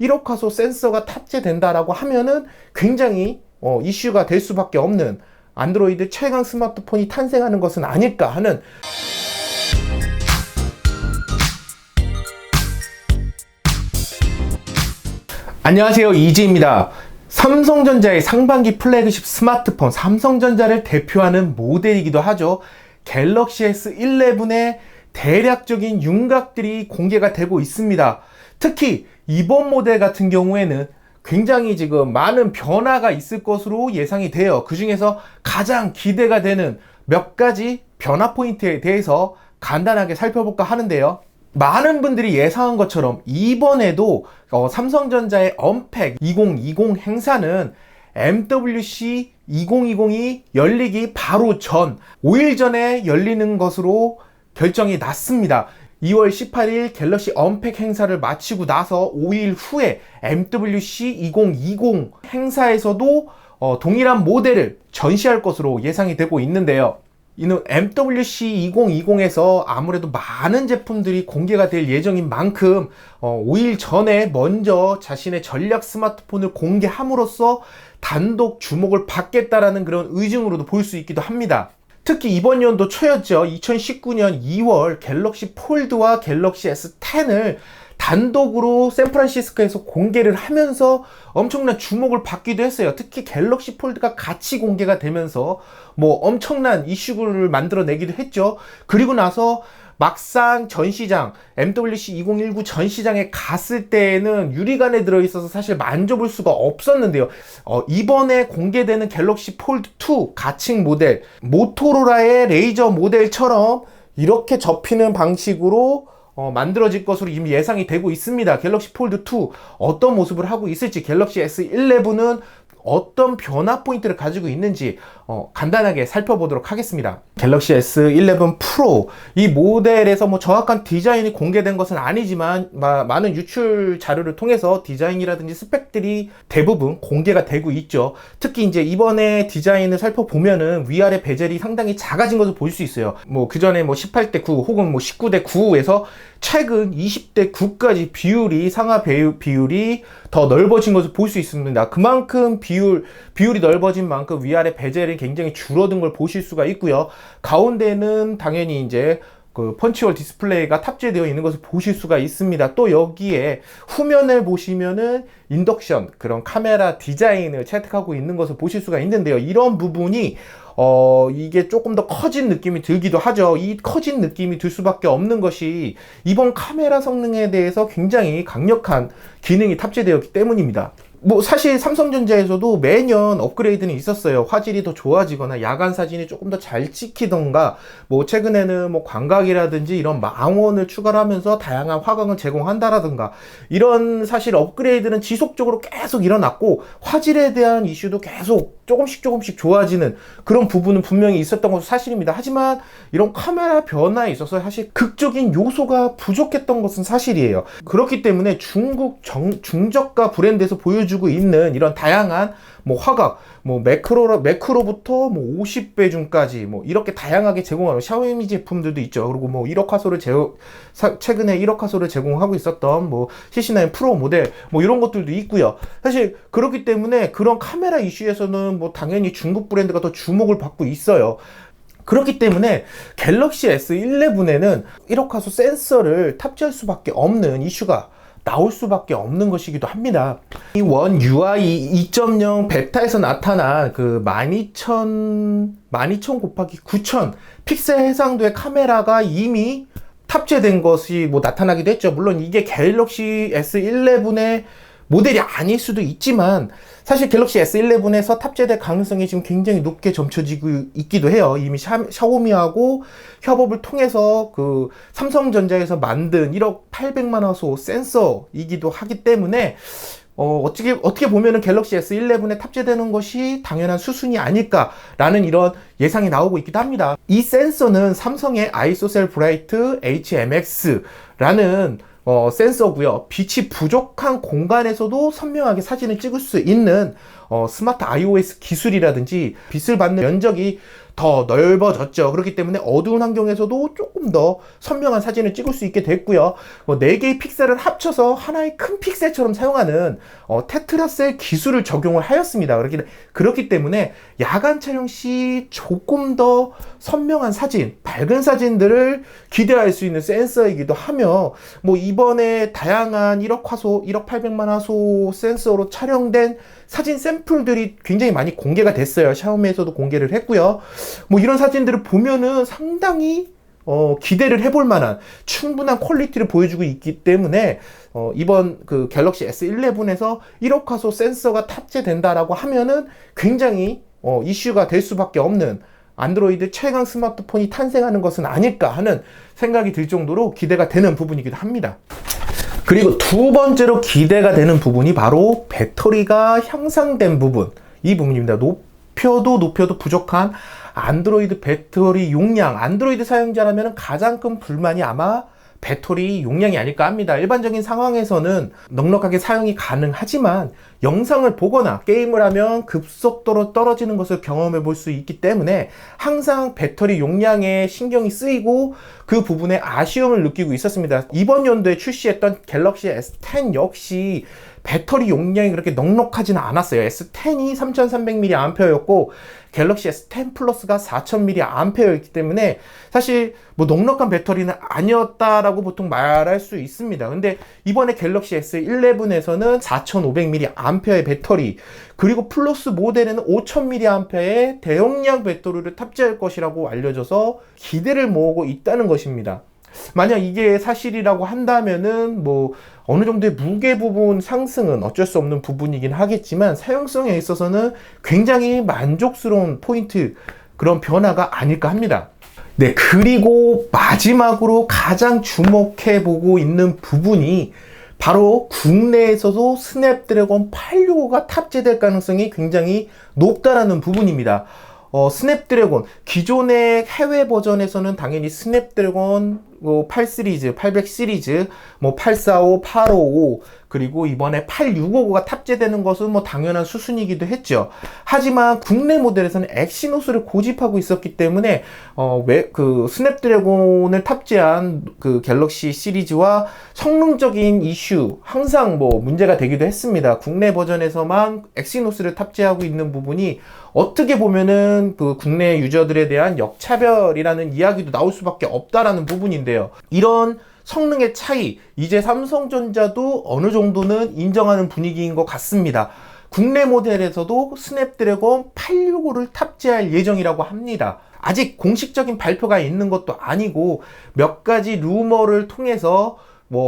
1억 화소 센서가 탑재된다라고 하면은 굉장히 이슈가 될 수밖에 없는 안드로이드 최강 스마트폰이 탄생하는 것은 아닐까 하는. 안녕하세요, 이지입니다. 삼성전자의 상반기 플래그십 스마트폰, 삼성전자를 대표하는 모델이기도 하죠. 갤럭시 S11의 대략적인 윤곽들이 공개가 되고 있습니다. 특히 이번 모델 같은 경우에는 굉장히 지금 많은 변화가 있을 것으로 예상이 돼요. 그 중에서 가장 기대가 되는 몇 가지 변화 포인트에 대해서 간단하게 살펴볼까 하는데요. 많은 분들이 예상한 것처럼 이번에도 삼성전자의 언팩 2020 행사는 MWC 2020이 열리기 바로 전 5일 전에 열리는 것으로 결정이 났습니다. 2월 18일 갤럭시 언팩 행사를 마치고 나서 5일 후에 MWC 2020 행사에서도 동일한 모델을 전시할 것으로 예상이 되고 있는데요. 이는 MWC 2020에서 아무래도 많은 제품들이 공개가 될 예정인 만큼 5일 전에 먼저 자신의 전략 스마트폰을 공개함으로써 단독 주목을 받겠다라는 그런 의중으로도 볼 수 있기도 합니다. 특히 이번 연도 초였죠. 2019년 2월 갤럭시 폴드와 갤럭시 S10을 단독으로 샌프란시스코에서 공개를 하면서 엄청난 주목을 받기도 했어요. 특히 갤럭시 폴드가 같이 공개가 되면서 엄청난 이슈를 만들어내기도 했죠. 그리고 나서 막상 전시장, MWC 2019 전시장에 갔을 때에는 유리관에 들어있어서 사실 만져볼 수가 없었는데요. 이번에 공개되는 갤럭시 폴드 2 가칭 모델, 모토로라의 레이저 모델처럼 이렇게 접히는 방식으로 만들어질 것으로 이미 예상이 되고 있습니다. 갤럭시 폴드 2 어떤 모습을 하고 있을지, 갤럭시 S11은 어떤 변화 포인트를 가지고 있는지 간단하게 살펴보도록 하겠습니다. 갤럭시 S11 프로 이 모델에서 정확한 디자인이 공개된 것은 아니지만 많은 유출 자료를 통해서 디자인이라든지 스펙들이 대부분 공개가 되고 있죠. 특히 이제 이번에 디자인을 살펴보면은 위아래 베젤이 상당히 작아진 것을 볼 수 있어요. 그 전에 18대 9 혹은 19대 9에서 최근 20대 9까지 비율이 상하 비율이 더 넓어진 것을 볼 수 있습니다. 그만큼 비율이 넓어진 만큼 위아래 베젤이 굉장히 줄어든 걸 보실 수가 있고요. 가운데는 당연히 이제 그 펀치홀 디스플레이가 탑재되어 있는 것을 보실 수가 있습니다. 또 여기에 후면을 보시면은 인덕션 그런 카메라 디자인을 채택하고 있는 것을 보실 수가 있는데요. 이런 부분이 이게 조금 더 커진 느낌이 들기도 하죠. 이 커진 느낌이 들 수밖에 없는 것이 이번 카메라 성능에 대해서 굉장히 강력한 기능이 탑재되었기 때문입니다. 사실 삼성전자에서도 매년 업그레이드는 있었어요. 화질이 더 좋아지거나 야간 사진이 조금 더 잘 찍히던가, 최근에는 광각이라든지 이런 망원을 추가를 하면서 다양한 화각을 제공한다라든가, 이런 사실 업그레이드는 지속적으로 계속 일어났고, 화질에 대한 이슈도 계속 조금씩 좋아지는 그런 부분은 분명히 있었던 것도 사실입니다. 하지만 이런 카메라 변화에 있어서 사실 극적인 요소가 부족했던 것은 사실이에요. 그렇기 때문에 중국 중저가 브랜드에서 보여주고 있는 이런 다양한 화각, 매크로부터 50배 줌까지 이렇게 다양하게 제공하는 샤오미 제품들도 있죠. 그리고 1억 화소를 최근에 1억 화소를 제공하고 있었던 CC9 프로 모델 이런 것들도 있고요. 사실 그렇기 때문에 그런 카메라 이슈에서는 당연히 중국 브랜드가 더 주목을 받고 있어요. 그렇기 때문에 갤럭시 S11에는 1억 화소 센서를 탑재할 수밖에 없는 이슈가 나올 수밖에 없는 것이기도 합니다. 이 원 UI 2.0 베타에서 나타난 그 12,000 곱하기 9,000 픽셀 해상도의 카메라가 이미 탑재된 것이 나타나기도 했죠. 물론 이게 갤럭시 S11의 모델이 아닐 수도 있지만 사실 갤럭시 S11에서 탑재될 가능성이 지금 굉장히 높게 점쳐지고 있기도 해요. 이미 샤오미하고 협업을 통해서 그 삼성전자에서 만든 1억 800만 화소 센서이기도 하기 때문에 어떻게 보면은 갤럭시 S11에 탑재되는 것이 당연한 수순이 아닐까라는 이런 예상이 나오고 있기도 합니다. 이 센서는 삼성의 아이소셀 브라이트 HMX라는 센서고요. 빛이 부족한 공간에서도 선명하게 사진을 찍을 수 있는 스마트 iOS 기술이라든지 빛을 받는 면적이 더 넓어졌죠. 그렇기 때문에 어두운 환경에서도 조금 더 선명한 사진을 찍을 수 있게 됐고요. 4개의 픽셀을 합쳐서 하나의 큰 픽셀처럼 사용하는 테트라셀 기술을 적용을 하였습니다. 그렇기 때문에 야간 촬영 시 조금 더 선명한 사진, 밝은 사진들을 기대할 수 있는 센서이기도 하며, 이번에 다양한 1억 화소, 1억 800만 화소 센서로 촬영된 사진 샘플들이 굉장히 많이 공개가 됐어요. 샤오미에서도 공개를 했고요. 이런 사진들을 보면은 상당히 기대를 해볼 만한 충분한 퀄리티를 보여주고 있기 때문에 이번 그 갤럭시 S11에서 1억 화소 센서가 탑재된다라고 하면은 굉장히 이슈가 될 수밖에 없는 안드로이드 최강 스마트폰이 탄생하는 것은 아닐까 하는 생각이 들 정도로 기대가 되는 부분이기도 합니다. 그리고 두 번째로 기대가 되는 부분이 바로 배터리가 향상된 부분, 이 부분입니다. 높여도 부족한 안드로이드 배터리 용량, 안드로이드 사용자라면 가장 큰 불만이 아마 배터리 용량이 아닐까 합니다. 일반적인 상황에서는 넉넉하게 사용이 가능하지만 영상을 보거나 게임을 하면 급속도로 떨어지는 것을 경험해 볼 수 있기 때문에 항상 배터리 용량에 신경이 쓰이고 그 부분에 아쉬움을 느끼고 있었습니다. 이번 연도에 출시했던 갤럭시 S10 역시 배터리 용량이 그렇게 넉넉하지는 않았어요. S10이 3300mAh였고 갤럭시 S10 플러스가 4000mAh였기 때문에 사실 넉넉한 배터리는 아니었다라고 보통 말할 수 있습니다. 근데 이번에 갤럭시 S11에서는 4500mAh의 배터리, 그리고 플러스 모델에는 5000mAh의 대용량 배터리를 탑재할 것이라고 알려져서 기대를 모으고 있다는 것입니다. 만약 이게 사실이라고 한다면은 어느 정도의 무게 부분 상승은 어쩔 수 없는 부분이긴 하겠지만 사용성에 있어서는 굉장히 만족스러운 포인트, 그런 변화가 아닐까 합니다. 네, 그리고 마지막으로 가장 주목해 보고 있는 부분이 바로 국내에서도 스냅드래곤 865가 탑재될 가능성이 굉장히 높다라는 부분입니다. 스냅드래곤, 기존의 해외 버전에서는 당연히 스냅드래곤 8 시리즈, 800 시리즈, 845, 855, 그리고 이번에 8655가 탑재되는 것은 당연한 수순이기도 했죠. 하지만 국내 모델에서는 엑시노스를 고집하고 있었기 때문에 그 스냅드래곤을 탑재한 그 갤럭시 시리즈와 성능적인 이슈 항상 문제가 되기도 했습니다. 국내 버전에서만 엑시노스를 탑재하고 있는 부분이 어떻게 보면은 그 국내 유저들에 대한 역차별이라는 이야기도 나올 수밖에 없다라는 부분인데요. 이런 성능의 차이, 이제 삼성전자도 어느 정도는 인정하는 분위기인 것 같습니다. 국내 모델에서도 스냅드래곤 865를 탑재할 예정이라고 합니다. 아직 공식적인 발표가 있는 것도 아니고 몇 가지 루머를 통해서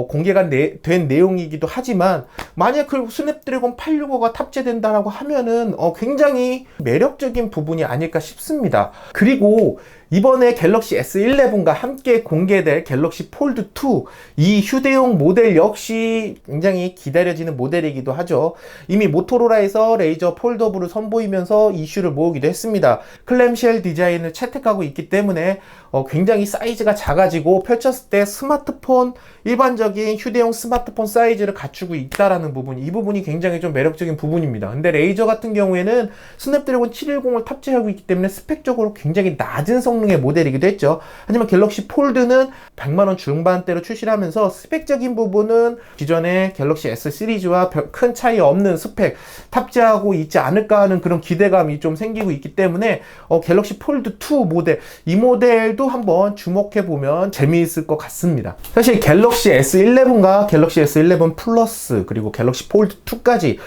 공개가 된 내용이기도 하지만, 만약 그 스냅드래곤 865가 탑재된다라고 하면은 굉장히 매력적인 부분이 아닐까 싶습니다. 그리고 이번에 갤럭시 S11과 함께 공개될 갤럭시 폴드 2, 이 휴대용 모델 역시 굉장히 기다려지는 모델이기도 하죠. 이미 모토로라에서 레이저 폴더블을 선보이면서 이슈를 모으기도 했습니다. 클램쉘 디자인을 채택하고 있기 때문에 굉장히 사이즈가 작아지고 펼쳤을 때 스마트폰, 일반적인 휴대용 스마트폰 사이즈를 갖추고 있다라는 부분, 이 부분이 굉장히 좀 매력적인 부분입니다. 근데 레이저 같은 경우에는 스냅드래곤 710을 탑재하고 있기 때문에 스펙적으로 굉장히 낮은 성능의 모델이기도 했죠. 하지만 갤럭시 폴드는 100만원 중반대로 출시를 하면서 스펙적인 부분은 기존의 갤럭시 S 시리즈와 큰 차이 없는 스펙 탑재하고 있지 않을까 하는 그런 기대감이 좀 생기고 있기 때문에 갤럭시 폴드 2 모델, 이 모델도 한번 주목해보면 재미있을 것 같습니다. 사실 갤럭시 S11과 갤럭시 S11 플러스 그리고 갤럭시 폴드 2까지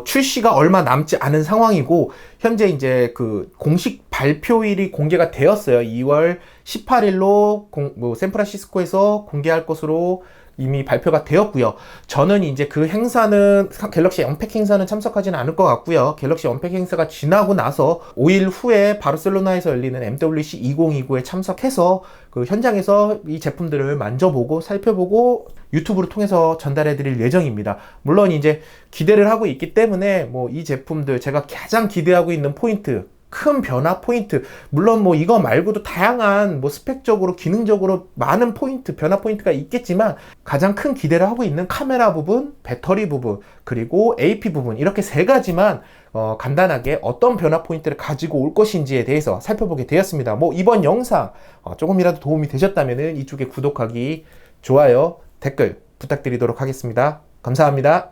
출시가 얼마 남지 않은 상황이고, 현재 이제 그 공식 발표일이 공개가 되었어요. 2월 18일로 샌프란시스코에서 공개할 것으로 이미 발표가 되었고요. 저는 이제 그 행사는, 갤럭시 언팩 행사는 참석하지는 않을 것 같고요. 갤럭시 언팩 행사가 지나고 나서 5일 후에 바르셀로나에서 열리는 MWC 2029에 참석해서 그 현장에서 이 제품들을 만져보고 살펴보고 유튜브를 통해서 전달해 드릴 예정입니다. 물론 이제 기대를 하고 있기 때문에 이 제품들, 제가 가장 기대하고 있는 포인트, 큰 변화 포인트, 물론 뭐 이거 말고도 다양한 뭐 스펙적으로 기능적으로 많은 포인트, 변화 포인트가 있겠지만 가장 큰 기대를 하고 있는 카메라 부분, 배터리 부분, 그리고 AP 부분, 이렇게 세 가지만 간단하게 어떤 변화 포인트를 가지고 올 것인지에 대해서 살펴보게 되었습니다. 뭐 이번 영상 조금이라도 도움이 되셨다면 이쪽에 구독하기, 좋아요, 댓글 부탁드리도록 하겠습니다. 감사합니다.